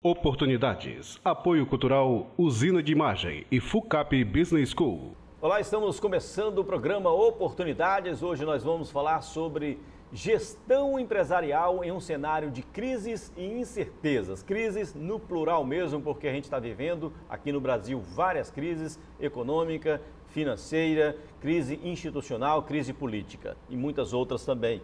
Oportunidades. Apoio Cultural Usina de Imagem e FUCAP Business School. Olá, estamos começando o programa Oportunidades. Hoje nós vamos falar sobre gestão empresarial em um cenário de crises e incertezas. Crises no plural mesmo, porque a gente está vivendo aqui no Brasil várias crises: econômica, financeira, crise institucional, crise política e muitas outras também.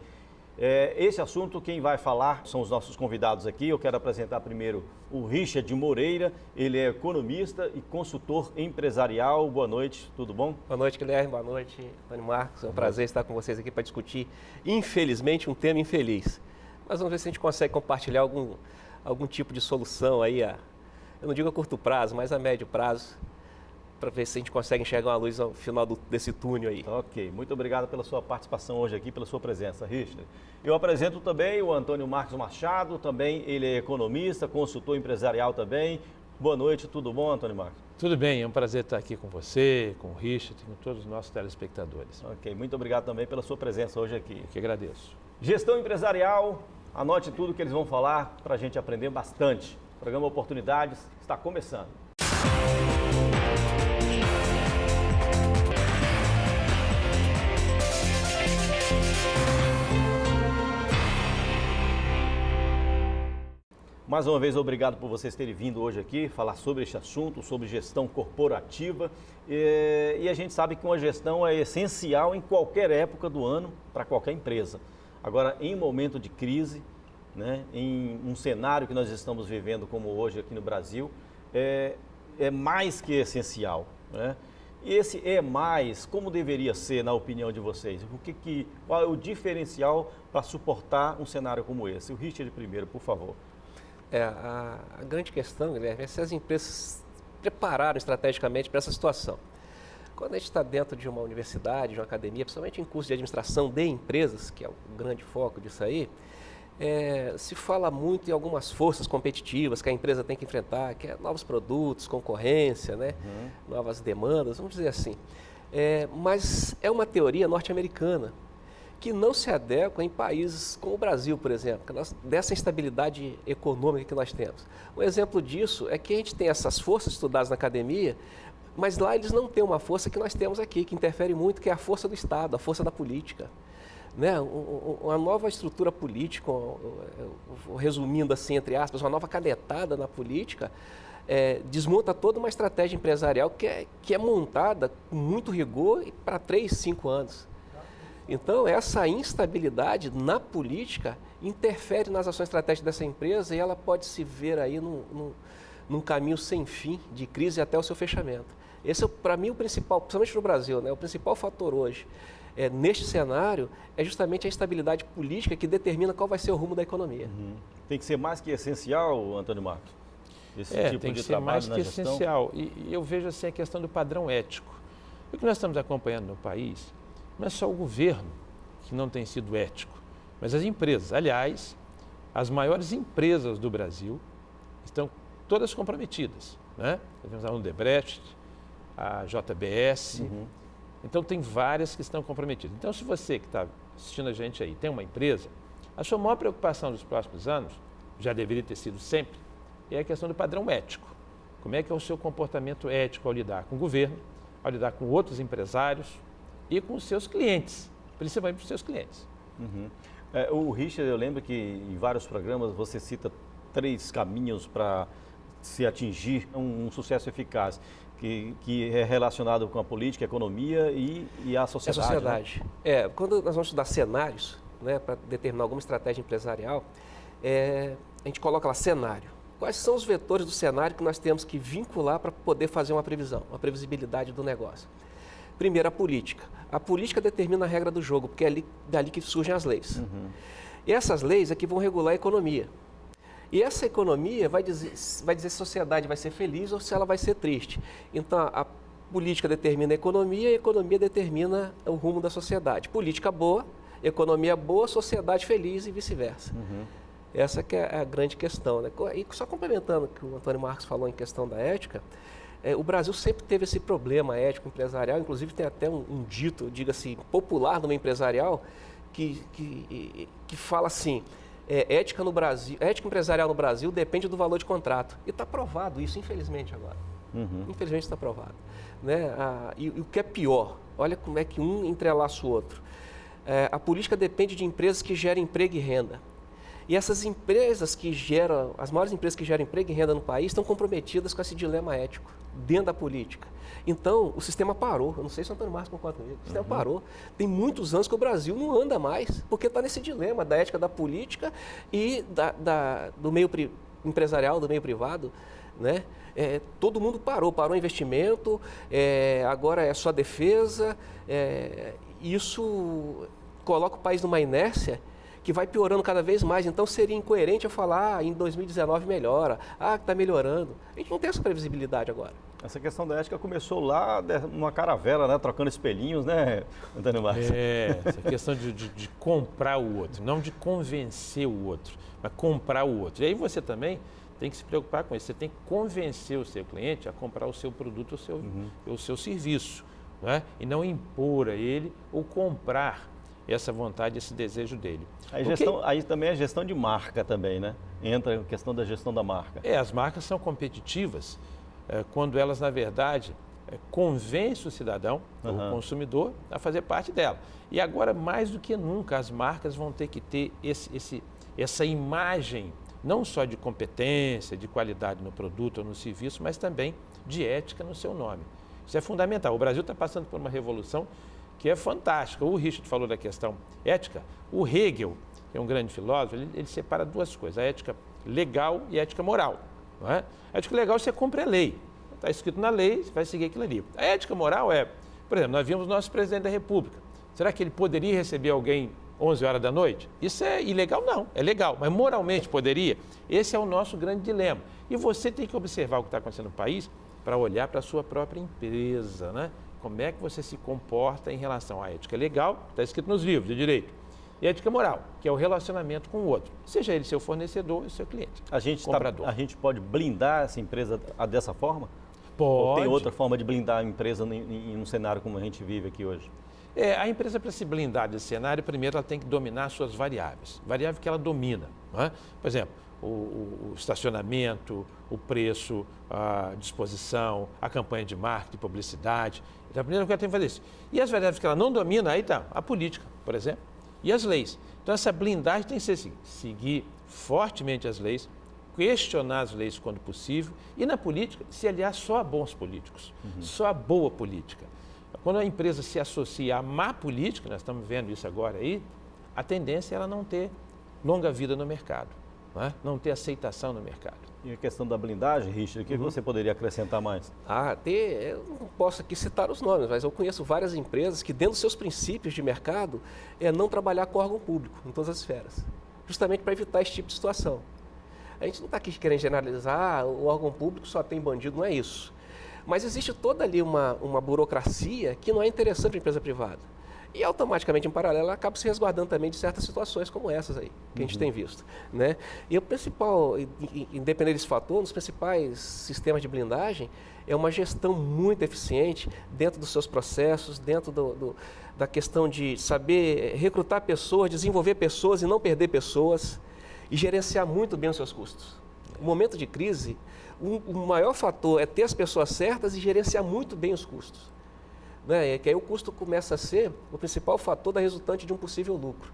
Esse assunto, quem vai falar são os nossos convidados aqui. Eu quero apresentar primeiro o Richard Moreira. Ele é economista e consultor empresarial. Boa noite, tudo bom? Boa noite, Guilherme. Boa noite, Antônio Marcos. É um prazer estar com vocês aqui para discutir, infelizmente, um tema infeliz. Mas vamos ver se a gente consegue compartilhar algum tipo de solução aí, eu não digo a curto prazo, mas a médio prazo, para ver se a gente consegue enxergar uma luz ao final desse túnel aí. Ok, muito obrigado pela sua participação hoje aqui, pela sua presença, Richard. Eu apresento também o Antônio Marcos Machado, também ele é economista, consultor empresarial também. Boa noite, tudo bom, Antônio Marcos? Tudo bem, é um prazer estar aqui com você, com o Richard e com todos os nossos telespectadores. Ok, muito obrigado também pela sua presença hoje aqui. Eu que agradeço. Gestão empresarial, anote tudo que eles vão falar para a gente aprender bastante. O programa Oportunidades está começando. Mais uma vez, obrigado por vocês terem vindo hoje aqui falar sobre este assunto, sobre gestão corporativa. E a gente sabe que uma gestão é essencial em qualquer época do ano para qualquer empresa. Agora, em momento de crise, né, em um cenário que nós estamos vivendo como hoje aqui no Brasil, é mais que essencial, né? E esse é mais, como deveria ser, na opinião de vocês? Qual é o diferencial para suportar um cenário como esse? O Richard primeiro, por favor. A grande questão, Guilherme, é se as empresas prepararam estrategicamente para essa situação. Quando a gente está dentro de uma universidade, de uma academia, principalmente em curso de administração de empresas, que é o grande foco disso aí, se fala muito em algumas forças competitivas que a empresa tem que enfrentar, que é novos produtos, concorrência, né? Novas demandas, vamos dizer assim. Mas é uma teoria norte-americana, que não se adequa em países como o Brasil, por exemplo, dessa instabilidade econômica que nós temos. Um exemplo disso é que a gente tem essas forças estudadas na academia, mas lá eles não têm uma força que nós temos aqui, que interfere muito, que é a força do Estado, a força da política. Né? Uma nova estrutura política, resumindo assim, entre aspas, uma nova canetada na política, desmonta toda uma estratégia empresarial que é montada com muito rigor para 3, 5 anos. Então, essa instabilidade na política interfere nas ações estratégicas dessa empresa e ela pode se ver aí num caminho sem fim de crise até o seu fechamento. Esse é, para mim, o principal, principalmente no Brasil, né? O principal fator hoje neste cenário é justamente a instabilidade política que determina qual vai ser o rumo da economia. Tem que ser mais que essencial, Antônio Marcos? Esse tipo tem de que ser trabalho mais na que gestão? essencial. E eu vejo assim a questão do padrão ético. O que nós estamos acompanhando no país não é só o governo que não tem sido ético, mas as empresas. Aliás, as maiores empresas do Brasil estão todas comprometidas, né? Temos a Odebrecht, a JBS, então tem várias que estão comprometidas. Então, se você que está assistindo a gente aí tem uma empresa, a sua maior preocupação nos próximos anos, já deveria ter sido sempre, é a questão do padrão ético. Como é que é o seu comportamento ético ao lidar com o governo, ao lidar com outros empresários e com os seus clientes, principalmente para os seus clientes. O Richard, eu lembro que em vários programas você cita 3 caminhos para se atingir um sucesso eficaz, que é relacionado com a política, a economia e a sociedade. A sociedade. Né? Quando nós vamos estudar cenários, né, para determinar alguma estratégia empresarial, a gente coloca lá cenário. Quais são os vetores do cenário que nós temos que vincular para poder fazer uma previsão, uma previsibilidade do negócio? Primeiro, a política. A política determina a regra do jogo, porque é dali que surgem as leis. E essas leis é que vão regular a economia. E essa economia vai dizer se a sociedade vai ser feliz ou se ela vai ser triste. Então, a política determina a economia determina o rumo da sociedade. Política boa, economia boa, sociedade feliz e vice-versa. Essa que é a grande questão, né? E só complementando o que o Antônio Marcos falou em questão da ética, o Brasil sempre teve esse problema ético empresarial, inclusive tem até um dito, diga-se, popular no meio empresarial, que fala assim, ética no Brasil, ética empresarial no Brasil depende do valor de contrato. E está provado isso, infelizmente, agora. Infelizmente está provado. Né? E o que é pior, olha como é que um entrelaça o outro. A política depende de empresas que geram emprego e renda. E essas empresas que geram, as maiores empresas que geram emprego e renda no país estão comprometidas com esse dilema ético dentro da política. Então, o sistema parou. Eu não sei se o Antônio Marcos concorda comigo. O sistema parou. Tem muitos anos que o Brasil não anda mais, porque está nesse dilema da ética da política e do meio empresarial, do meio privado. Né? Todo mundo parou o investimento, agora é só defesa. Isso coloca o país numa inércia que vai piorando cada vez mais. Então, seria incoerente eu falar em 2019 melhora, que está melhorando. A gente não tem essa previsibilidade agora. Essa questão da ética começou lá numa caravela, né? Trocando espelhinhos, né, Antônio Marcos? Essa questão de comprar o outro, não de convencer o outro, mas comprar o outro. E aí você também tem que se preocupar com isso. Você tem que convencer o seu cliente a comprar o seu produto, o seu serviço, né? E não impor a ele ou comprar essa vontade, esse desejo dele. Aí também a gestão de marca também, né? Entra a questão da gestão da marca. As marcas são competitivas quando elas, na verdade, convencem o cidadão, o consumidor, a fazer parte dela. E agora, mais do que nunca, as marcas vão ter que ter essa imagem, não só de competência, de qualidade no produto ou no serviço, mas também de ética no seu nome. Isso é fundamental. O Brasil está passando por uma revolução que é fantástica. O Richard falou da questão ética. O Hegel, que é um grande filósofo, ele separa duas coisas, a ética legal e a ética moral. Não é? A ética legal, você cumpre a lei. Está escrito na lei, você vai seguir aquilo ali. A ética moral por exemplo, nós vimos o nosso presidente da República. Será que ele poderia receber alguém 11 horas da noite? Isso é ilegal? Não, é legal, mas moralmente poderia? Esse é o nosso grande dilema. E você tem que observar o que está acontecendo no país para olhar para a sua própria empresa, né? Como é que você se comporta em relação à ética legal, está escrito nos livros de direito, e ética moral, que é o relacionamento com o outro, seja ele seu fornecedor ou seu cliente, comprador. A gente pode blindar essa empresa dessa forma? Pode. Ou tem outra forma de blindar a empresa em um cenário como a gente vive aqui hoje? A empresa, para se blindar desse cenário, primeiro ela tem que dominar as suas variáveis. Variável que ela domina. Não é? Por exemplo, o estacionamento, o preço, a disposição, a campanha de marketing, publicidade. Então, a primeira coisa que ela tem que fazer isso. E as variáveis que ela não domina, aí está a política, por exemplo, e as leis. Então, essa blindagem tem que ser assim, seguir fortemente as leis, questionar as leis quando possível, e na política se aliar só a bons políticos, só a boa política. Quando a empresa se associa à má política, nós estamos vendo isso agora aí, a tendência é ela não ter longa vida no mercado, não ter aceitação no mercado. E a questão da blindagem, Richard, o que você poderia acrescentar mais? Eu não posso aqui citar os nomes, mas eu conheço várias empresas que, dentro dos seus princípios de mercado, não trabalhar com órgão público em todas as esferas, justamente para evitar esse tipo de situação. A gente não está aqui querendo generalizar, o órgão público só tem bandido, não é isso. Mas existe toda ali uma burocracia que não é interessante para a empresa privada. E automaticamente, em paralelo, ela acaba se resguardando também de certas situações como essas aí, que a gente tem visto. Né? E o principal, independente desse fator, um dos principais sistemas de blindagem é uma gestão muito eficiente dentro dos seus processos, dentro da questão de saber recrutar pessoas, desenvolver pessoas e não perder pessoas, e gerenciar muito bem os seus custos. No momento de crise, o maior fator é ter as pessoas certas e gerenciar muito bem os custos. Né? Que aí o custo começa a ser o principal fator da resultante de um possível lucro.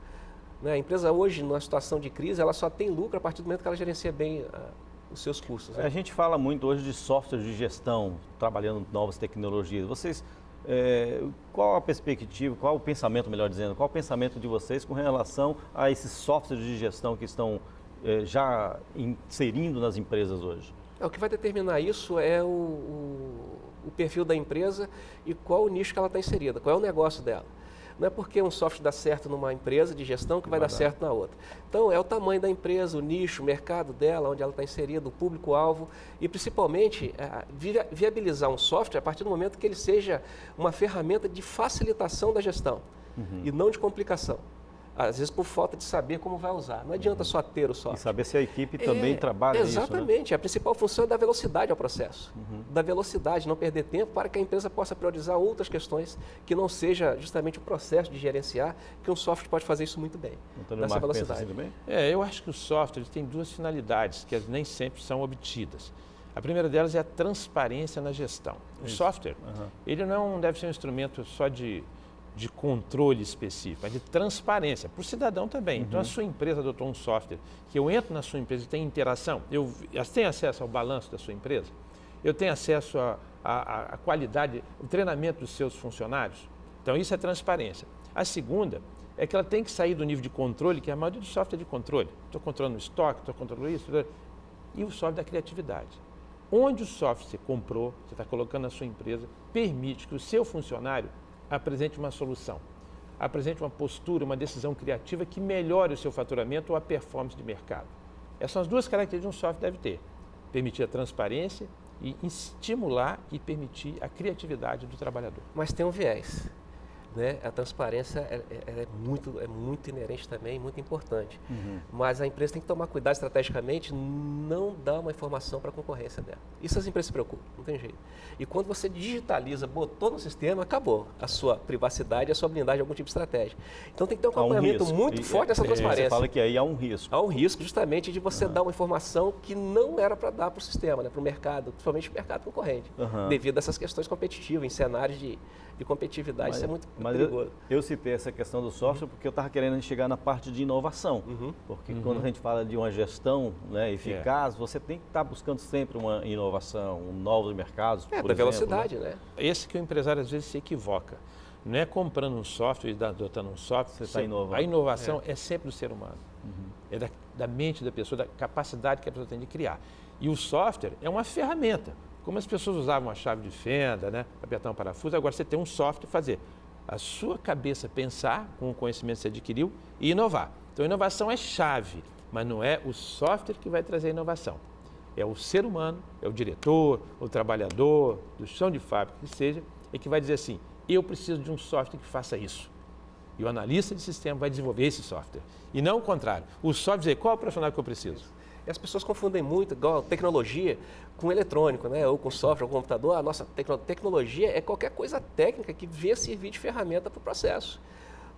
Né? A empresa hoje, numa situação de crise, ela só tem lucro a partir do momento que ela gerencia bem os seus custos. Né? A gente fala muito hoje de software de gestão, trabalhando novas tecnologias. Vocês, qual a perspectiva, qual o pensamento, melhor dizendo, qual o pensamento de vocês com relação a esses softwares de gestão que estão já inserindo nas empresas hoje? O que vai determinar isso é o perfil da empresa e qual o nicho que ela está inserida, qual é o negócio dela. Não é porque um software dá certo numa empresa de gestão que vai dar certo na outra. Então, é o tamanho da empresa, o nicho, o mercado dela, onde ela está inserida, o público-alvo e, principalmente, viabilizar um software a partir do momento que ele seja uma ferramenta de facilitação da gestão e não de complicação. Às vezes por falta de saber como vai usar. Não adianta só ter o software. E saber se a equipe também trabalha isso, né? Exatamente. A principal função é dar velocidade ao processo. Da velocidade, não perder tempo para que a empresa possa priorizar outras questões que não seja justamente o processo de gerenciar, que um software pode fazer isso muito bem. Antônio Nessa Marco velocidade. pensa assim também? Eu acho que o software tem duas finalidades que nem sempre são obtidas. A primeira delas é a transparência na gestão. O software, ele não deve ser um instrumento só de controle específico, mas de transparência, para o cidadão também. Então, a sua empresa adotou um software, que eu entro na sua empresa e tenho interação, eu tenho acesso ao balanço da sua empresa, eu tenho acesso à qualidade, o treinamento dos seus funcionários. Então, isso é transparência. A segunda é que ela tem que sair do nível de controle, que a maioria do software é de controle. Estou controlando o estoque, estou controlando isso, e o software da criatividade. Onde o software você comprou, você está colocando na sua empresa, permite que o seu funcionário apresente uma solução, apresente uma postura, uma decisão criativa que melhore o seu faturamento ou a performance de mercado. Essas são as duas características que um software deve ter. Permitir a transparência e estimular e permitir a criatividade do trabalhador. Mas tem um viés. Né? A transparência é muito inerente também, muito importante. Mas a empresa tem que tomar cuidado estrategicamente, não dar uma informação para a concorrência dela. Isso as empresas se preocupam, não tem jeito. E quando você digitaliza, botou no sistema, acabou a sua privacidade, a sua blindagem de algum tipo de estratégia. Então tem que ter um acompanhamento muito forte dessa transparência. Você fala que aí há um risco. Há um risco justamente de você dar uma informação que não era para dar para o sistema, né? Para o mercado, principalmente o mercado concorrente, devido a essas questões competitivas, em cenários de competitividade. Isso é muito perigoso. Eu citei essa questão do software porque eu estava querendo chegar na parte de inovação. Porque quando a gente fala de uma gestão, né, eficaz, você tem que estar buscando sempre uma inovação, novos mercados, por exemplo, velocidade, né? Esse que o empresário às vezes se equivoca. Não é comprando um software e adotando um software. Você está inovando. A inovação é sempre do ser humano. É da mente da pessoa, da capacidade que a pessoa tem de criar. E o software é uma ferramenta. Como as pessoas usavam a chave de fenda, né, apertar um parafuso, agora você tem um software para fazer a sua cabeça pensar com o conhecimento que você adquiriu e inovar. Então, a inovação é chave, mas não é o software que vai trazer a inovação. É o ser humano, é o diretor, o trabalhador, do chão de fábrica, que seja, e que vai dizer assim, eu preciso de um software que faça isso. E o analista de sistema vai desenvolver esse software. E não o contrário. O software dizer qual é o profissional que eu preciso. E as pessoas confundem muito, igual tecnologia, com eletrônico, né? Ou com software, ou computador. A nossa tecnologia é qualquer coisa técnica que venha servir de ferramenta para o processo.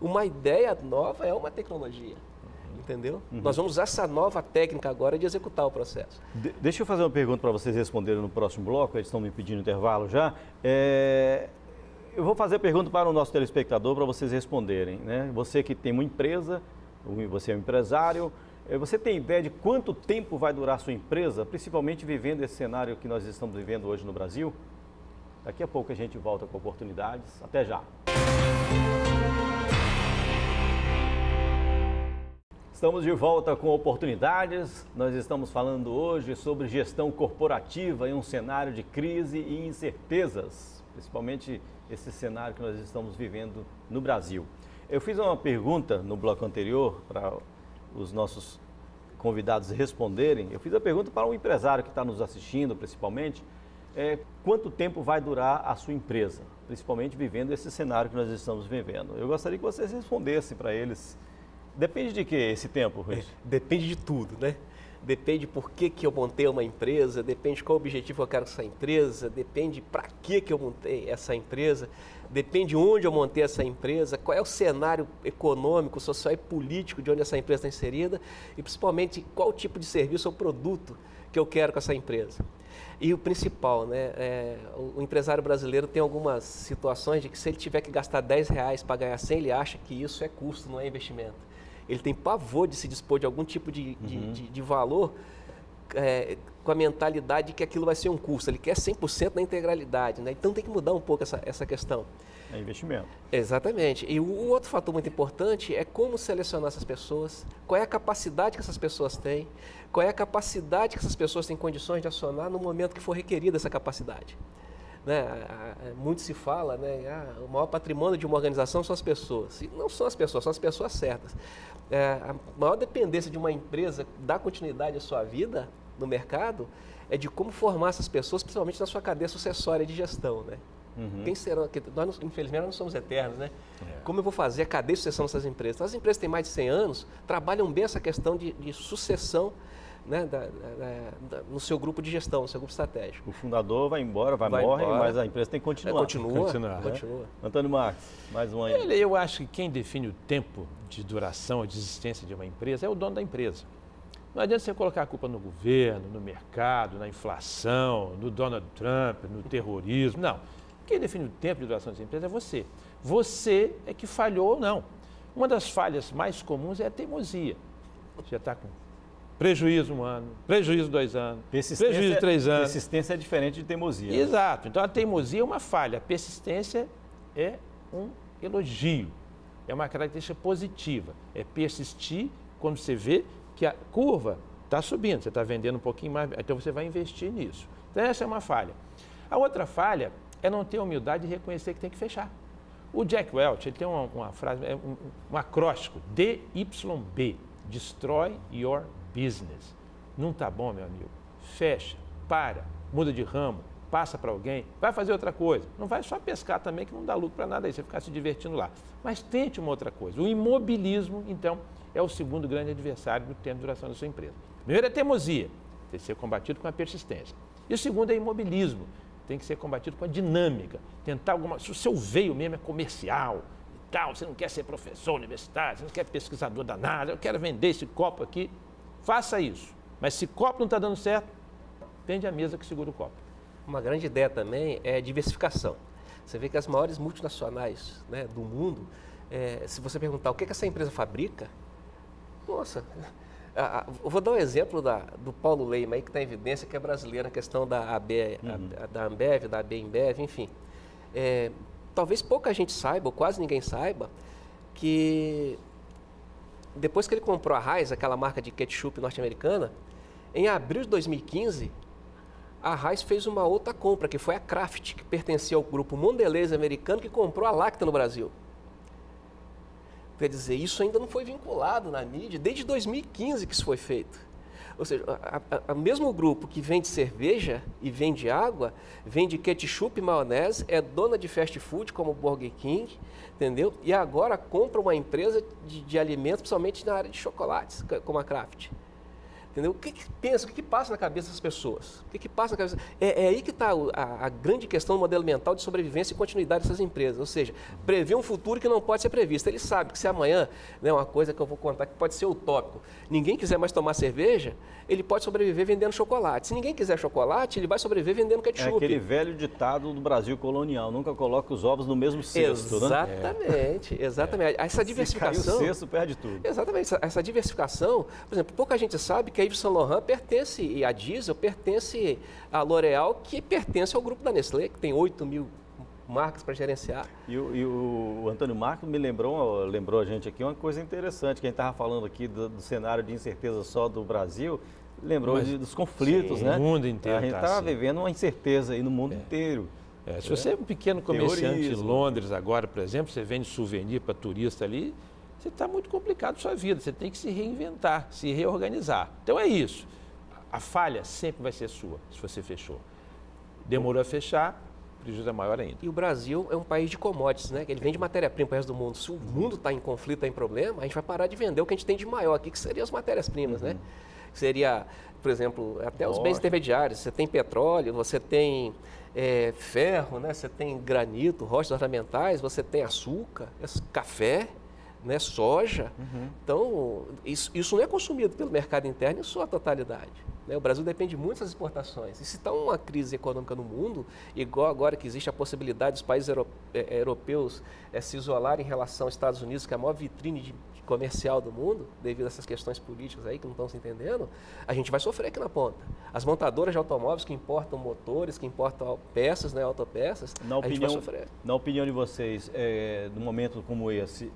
Uma ideia nova é uma tecnologia, entendeu? Nós vamos usar essa nova técnica agora de executar o processo. Deixa eu fazer uma pergunta para vocês responderem no próximo bloco, eles estão me pedindo intervalo já. Eu vou fazer a pergunta para o nosso telespectador para vocês responderem, né? Você que tem uma empresa, você é um empresário, você tem ideia de quanto tempo vai durar a sua empresa, principalmente vivendo esse cenário que nós estamos vivendo hoje no Brasil? Daqui a pouco a gente volta com oportunidades. Até já! Estamos de volta com oportunidades. Nós estamos falando hoje sobre gestão corporativa em um cenário de crise e incertezas, principalmente esse cenário que nós estamos vivendo no Brasil. Eu fiz uma pergunta no bloco anterior para os nossos convidados responderem. Eu fiz a pergunta para um empresário que está nos assistindo, principalmente, quanto tempo vai durar a sua empresa, principalmente vivendo esse cenário que nós estamos vivendo. Eu gostaria que vocês respondessem para eles. Depende de que esse tempo, Ruiz? Depende de tudo, né? Depende por que eu montei uma empresa, depende qual o objetivo eu quero com essa empresa, depende para que eu montei essa empresa, depende onde eu montei essa empresa, qual é o cenário econômico, social e político de onde essa empresa está inserida e principalmente qual tipo de serviço ou produto que eu quero com essa empresa. E o principal, né, o empresário brasileiro tem algumas situações de que se ele tiver que gastar R$10 para ganhar 100, ele acha que isso é custo, não é investimento. Ele tem pavor de se dispor de algum tipo de valor com a mentalidade de que aquilo vai ser um custo. Ele quer 100% na integralidade, né? Então tem que mudar um pouco essa questão. É investimento. Exatamente. E o outro fator muito importante é como selecionar essas pessoas, qual é a capacidade que essas pessoas têm, qual é a capacidade que essas pessoas têm condições de acionar no momento que for requerida essa capacidade. Né? Muito se fala, né? O maior patrimônio de uma organização são as pessoas. E não são as pessoas certas. A maior dependência de uma empresa dar continuidade à sua vida no mercado é de como formar essas pessoas, principalmente na sua cadeia sucessória de gestão. Né? Quem serão? Nós, infelizmente, nós não somos eternos, né? Como eu vou fazer a cadeia de sucessão dessas empresas? Então, as empresas que têm mais de 100 anos trabalham bem essa questão de sucessão, né, no seu grupo de gestão, no seu grupo estratégico. O fundador vai embora, morre, mas a empresa tem que continuar. Continua. Antônio Marcos, mais um aí. Eu acho que quem define o tempo de duração, de existência de uma empresa é o dono da empresa. Não adianta você colocar a culpa no governo, no mercado, na inflação, no Donald Trump, no terrorismo. Não. Quem define o tempo de duração dessa empresa é você. Você é que falhou ou não. Uma das falhas mais comuns é a teimosia. Você já está com prejuízo 1 ano, prejuízo 2 anos, prejuízo 3 anos. Persistência é diferente de teimosia. Exato. Então, a teimosia é uma falha. A persistência é um elogio. É uma característica positiva. É persistir quando você vê que a curva está subindo. Você está vendendo um pouquinho mais, então você vai investir nisso. Então, essa é uma falha. A outra falha é não ter a humildade de reconhecer que tem que fechar. O Jack Welch, ele tem uma frase, um acróstico, DYB, Destroy Your Business. Não está bom, meu amigo? Fecha, para, muda de ramo, passa para alguém, vai fazer outra coisa. Não vai só pescar também, que não dá lucro para nada aí, você ficar se divertindo lá. Mas tente uma outra coisa. O imobilismo, então, é o segundo grande adversário do tempo de duração da sua empresa. Primeiro é teimosia, tem que ser combatido com a persistência. E o segundo é imobilismo, tem que ser combatido com a dinâmica. Tentar se o seu veio mesmo é comercial e tal, você não quer ser professor universitário, você não quer pesquisador danado, eu quero vender esse copo aqui, faça isso. Mas se copo não está dando certo, vende a mesa que segura o copo. Uma grande ideia também é diversificação. Você vê que as maiores multinacionais, né, do mundo, se você perguntar o que essa empresa fabrica, nossa, eu vou dar um exemplo do Paulo Leima, aí, que está em evidência, que é brasileiro, na questão da da Ambev, da AB InBev, enfim. Talvez pouca gente saiba, ou quase ninguém saiba, que depois que ele comprou a Heinz, aquela marca de ketchup norte-americana, em abril de 2015, a Heinz fez uma outra compra, que foi a Kraft, que pertencia ao grupo Mondelez americano, que comprou a Lacta no Brasil. Quer dizer, isso ainda não foi vinculado na mídia, desde 2015 que isso foi feito. Ou seja, o mesmo grupo que vende cerveja e vende água, vende ketchup e maionese, é dona de fast food como o Burger King, entendeu? E agora compra uma empresa de alimentos, principalmente na área de chocolates, como a Kraft. Entendeu? O que pensa, o que passa na cabeça das pessoas? O que passa na cabeça? É aí que está a grande questão do modelo mental de sobrevivência e continuidade dessas empresas. Ou seja, prever um futuro que não pode ser previsto. Ele sabe que se amanhã, né, uma coisa que eu vou contar que pode ser utópico, ninguém quiser mais tomar cerveja, ele pode sobreviver vendendo chocolate. Se ninguém quiser chocolate, ele vai sobreviver vendendo ketchup. É aquele velho ditado do Brasil colonial, nunca coloca os ovos no mesmo cesto, exatamente, né? Exatamente. Essa diversificação... Se cai o cesto, perde tudo. Exatamente. Essa diversificação, por exemplo, pouca gente sabe que a Yves Saint Laurent pertence, e a Diesel pertence à L'Oréal, que pertence ao grupo da Nestlé, que tem 8.000 marcas para gerenciar. E o Antônio Marcos lembrou a gente aqui uma coisa interessante, que a gente estava falando aqui do cenário de incerteza só do Brasil, lembrou dos conflitos, né? O mundo inteiro. A gente está vivendo uma incerteza aí no mundo inteiro. Se você é um pequeno comerciante em Londres agora, por exemplo, você vende souvenir para turista ali, você está muito complicado a sua vida, você tem que se reinventar, se reorganizar. Então é isso. A falha sempre vai ser sua, se você fechou. Demorou a fechar, o prejuízo é maior ainda. E o Brasil é um país de commodities, né? Ele vende matéria-prima para o resto do mundo. Se o mundo está em conflito, está em problema, a gente vai parar de vender o que a gente tem de maior aqui, que seriam as matérias-primas, né? Seria, por exemplo, até os bens intermediários. Você tem petróleo, você tem ferro, né? Você tem granito, rochas ornamentais, você tem açúcar, café, né? Soja. Então, isso não é consumido pelo mercado interno em sua totalidade. Né? O Brasil depende muito das exportações. E se está uma crise econômica no mundo, igual agora que existe a possibilidade dos países europeus se isolarem em relação aos Estados Unidos, que é a maior vitrine comercial do mundo, devido a essas questões políticas aí que não estão se entendendo, a gente vai sofrer aqui na ponta. As montadoras de automóveis que importam motores, que importam peças, né, autopeças, a gente vai sofrer. Na opinião de vocês, num momento como esse,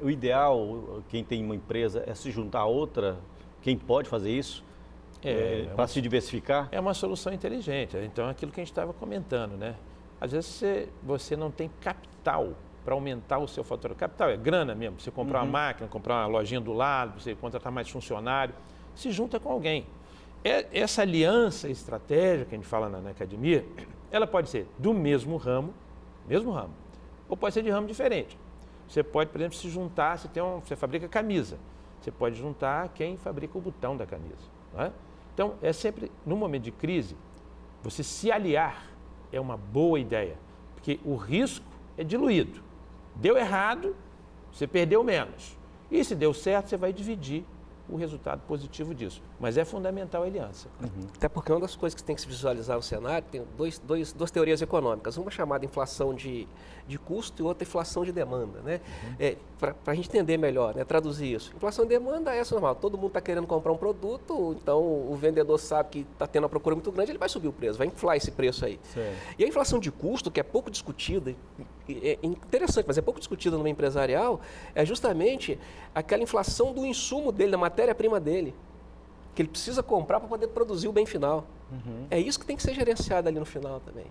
o ideal, quem tem uma empresa, é se juntar a outra? Quem pode fazer isso? Para se diversificar? É uma solução inteligente. Então, é aquilo que a gente estava comentando, né? Às vezes você não tem capital para aumentar o seu faturamento. Capital é grana mesmo, você comprar uma máquina, comprar uma lojinha do lado, você contratar mais funcionário, se junta com alguém. Essa aliança estratégica que a gente fala na academia, ela pode ser do mesmo ramo, ou pode ser de ramo diferente. Você pode, por exemplo, se juntar, você fabrica camisa, você pode juntar quem fabrica o botão da camisa. Não é? Então, é sempre, no momento de crise, você se aliar é uma boa ideia, porque o risco é diluído. Deu errado, você perdeu menos. E se deu certo, você vai dividir o resultado positivo disso. Mas é fundamental a aliança. Até porque uma das coisas que tem que se visualizar no cenário, tem duas teorias econômicas. Uma chamada inflação de custo e outra inflação de demanda. Né? Para a gente entender melhor, né? Traduzir isso. Inflação de demanda é essa normal. Todo mundo está querendo comprar um produto, então o vendedor sabe que está tendo uma procura muito grande, ele vai subir o preço, vai inflar esse preço aí. Certo. E a inflação de custo, que é pouco discutida, é interessante, mas é pouco discutida no meio empresarial, é justamente aquela inflação do insumo dele, da matéria-prima dele, que ele precisa comprar para poder produzir o bem final. É isso que tem que ser gerenciado ali no final também.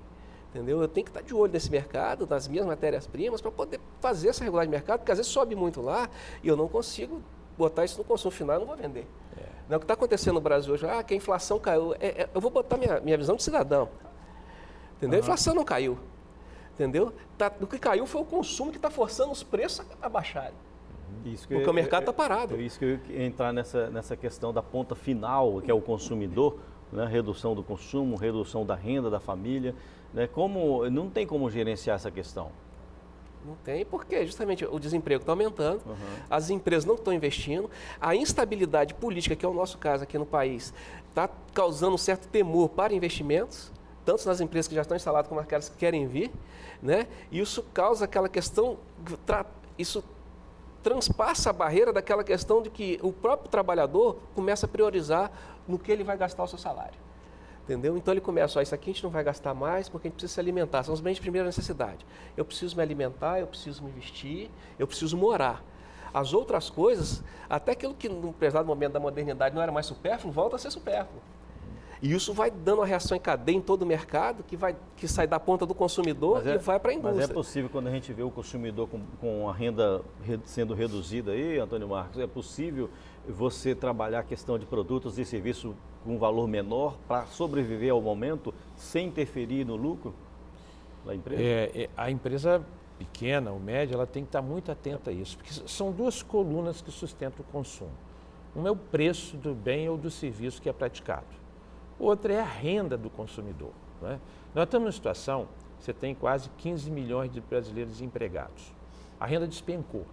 Entendeu? Eu tenho que estar de olho nesse mercado, nas minhas matérias-primas, para poder fazer essa regulagem de mercado, porque às vezes sobe muito lá e eu não consigo botar isso no consumo final, eu não vou vender. Não, o que está acontecendo no Brasil hoje, que a inflação caiu, eu vou botar minha visão de cidadão. Entendeu? A inflação não caiu. Entendeu? O que caiu foi o consumo que está forçando os preços a baixarem. Porque o mercado está parado. Isso que eu ia entrar nessa questão da ponta final, que é o consumidor, né? Redução do consumo, redução da renda da família. Né? Não tem como gerenciar essa questão? Não tem, porque justamente o desemprego está aumentando, as empresas não estão investindo, a instabilidade política, que é o nosso caso aqui no país, está causando um certo temor para investimentos, tanto nas empresas que já estão instaladas como aquelas que querem vir, né? E isso causa aquela questão, isso transpassa a barreira daquela questão de que o próprio trabalhador começa a priorizar no que ele vai gastar o seu salário. Entendeu? Então ele começa, isso aqui a gente não vai gastar mais porque a gente precisa se alimentar, são os bens de primeira necessidade. Eu preciso me alimentar, eu preciso me vestir, eu preciso morar. As outras coisas, até aquilo que no pesado momento da modernidade não era mais supérfluo, volta a ser supérfluo. E isso vai dando uma reação em cadeia em todo o mercado, que sai da ponta do consumidor e vai para a indústria. Mas é possível, quando a gente vê o consumidor com a renda sendo reduzida aí, Antônio Marcos, é possível você trabalhar a questão de produtos e serviços com um valor menor para sobreviver ao momento sem interferir no lucro da empresa? A empresa pequena ou média, ela tem que estar muito atenta a isso, porque são duas colunas que sustentam o consumo. Uma é o preço do bem ou do serviço que é praticado. Outra é a renda do consumidor. Não é? Nós estamos numa situação, você tem quase 15 milhões de brasileiros desempregados. A renda despencou.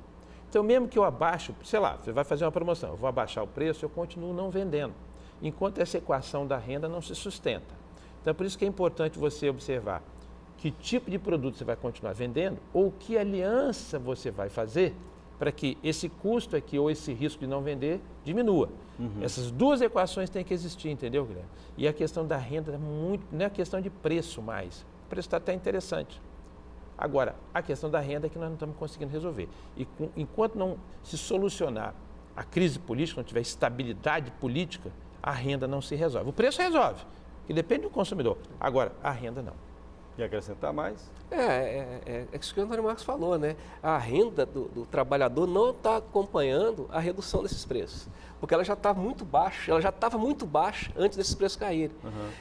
Então, mesmo que eu abaixo, sei lá, você vai fazer uma promoção, eu vou abaixar o preço, eu continuo não vendendo, enquanto essa equação da renda não se sustenta. Então, por isso que é importante você observar que tipo de produto você vai continuar vendendo ou que aliança você vai fazer para que esse custo aqui ou esse risco de não vender diminua. Essas duas equações têm que existir, entendeu, Guilherme? E a questão da renda não é a questão de preço mais. O preço está até interessante. Agora, a questão da renda é que nós não estamos conseguindo resolver. E enquanto não se solucionar a crise política, não tiver estabilidade política, a renda não se resolve. O preço resolve, que depende do consumidor. Agora, a renda não. Quer acrescentar mais? É isso que o Antônio Marcos falou, né? A renda do trabalhador não está acompanhando a redução desses preços. Porque ela já está muito baixa, ela já estava muito baixa antes desses preços caírem.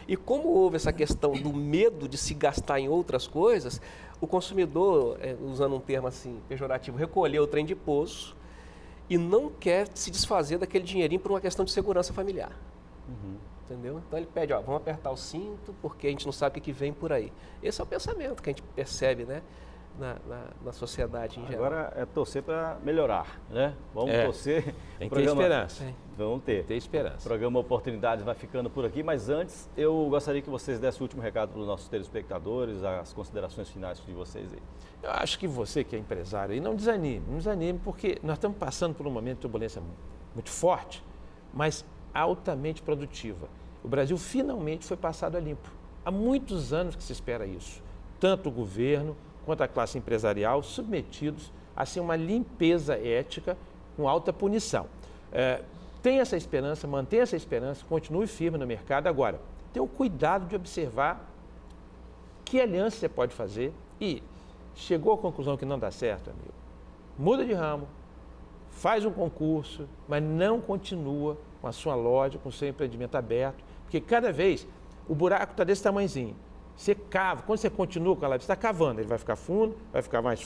E como houve essa questão do medo de se gastar em outras coisas, o consumidor, usando um termo assim pejorativo, recolheu o trem de pouso e não quer se desfazer daquele dinheirinho por uma questão de segurança familiar. Entendeu? Então ele pede, vamos apertar o cinto porque a gente não sabe o que vem por aí. Esse é o pensamento que a gente percebe, né, na sociedade em geral. Agora é torcer para melhorar, né? Vamos torcer. Tem que ter esperança. Vamos ter. Tem esperança. O programa Oportunidades vai ficando por aqui, mas antes eu gostaria que vocês dessem o último recado para os nossos telespectadores, as considerações finais de vocês aí. Eu acho que você que é empresário aí, não desanime, porque nós estamos passando por um momento de turbulência muito forte, mas altamente produtiva. O Brasil finalmente foi passado a limpo. Há muitos anos que se espera isso. Tanto o governo quanto a classe empresarial submetidos a ser uma limpeza ética com alta punição. Tenha essa esperança, mantenha essa esperança, continue firme no mercado. Agora, tenha o cuidado de observar que aliança você pode fazer e chegou à conclusão que não dá certo, amigo, muda de ramo, faz um concurso, mas não continua com a sua loja, com o seu empreendimento aberto, porque cada vez o buraco está desse tamanhozinho. Você cava, quando você continua com a lápis, você está cavando, ele vai ficar fundo, vai ficar mais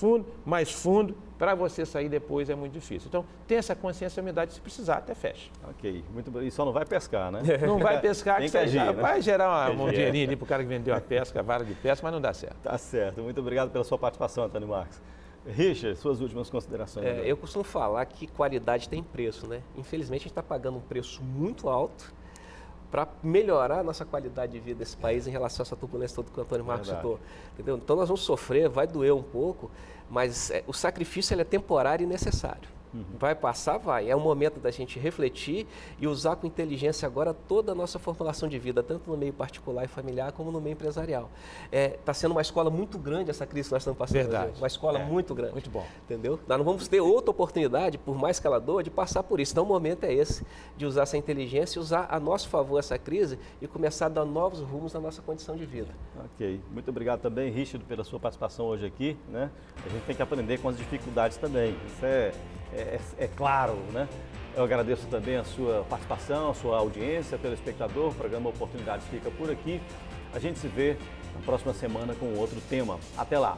fundo, para você sair depois é muito difícil. Então, tem essa consciência da umidade, se precisar, até fecha. Ok, muito bom. E só não vai pescar, né? Não vai pescar, que você né? vai gerar um dinheirinho ali para o cara que vendeu a pesca, a vara de pesca, mas não dá certo. Tá certo. Muito obrigado pela sua participação, Antônio Marcos. Richard, suas últimas considerações. Eu costumo falar que qualidade tem preço, né? Infelizmente, a gente está pagando um preço muito alto para melhorar a nossa qualidade de vida desse país em relação a essa turbulência toda que o Antônio Marcos citou. Entendeu? Então, nós vamos sofrer, vai doer um pouco, mas o sacrifício ele é temporário e necessário. Vai passar, vai. É o momento da gente refletir e usar com inteligência agora toda a nossa formulação de vida, tanto no meio particular e familiar, como no meio empresarial. Está sendo uma escola muito grande essa crise que nós estamos passando. Verdade. Uma escola muito grande. Muito bom. Entendeu? Nós não vamos ter outra oportunidade, por mais que ela doa, de passar por isso. Então, o momento é esse, de usar essa inteligência e usar a nosso favor essa crise e começar a dar novos rumos na nossa condição de vida. Ok. Muito obrigado também, Richard, pela sua participação hoje aqui, né? A gente tem que aprender com as dificuldades também. Isso é claro, né? Eu agradeço também a sua participação, a sua audiência, telespectador. O programa Oportunidades fica por aqui. A gente se vê na próxima semana com outro tema. Até lá!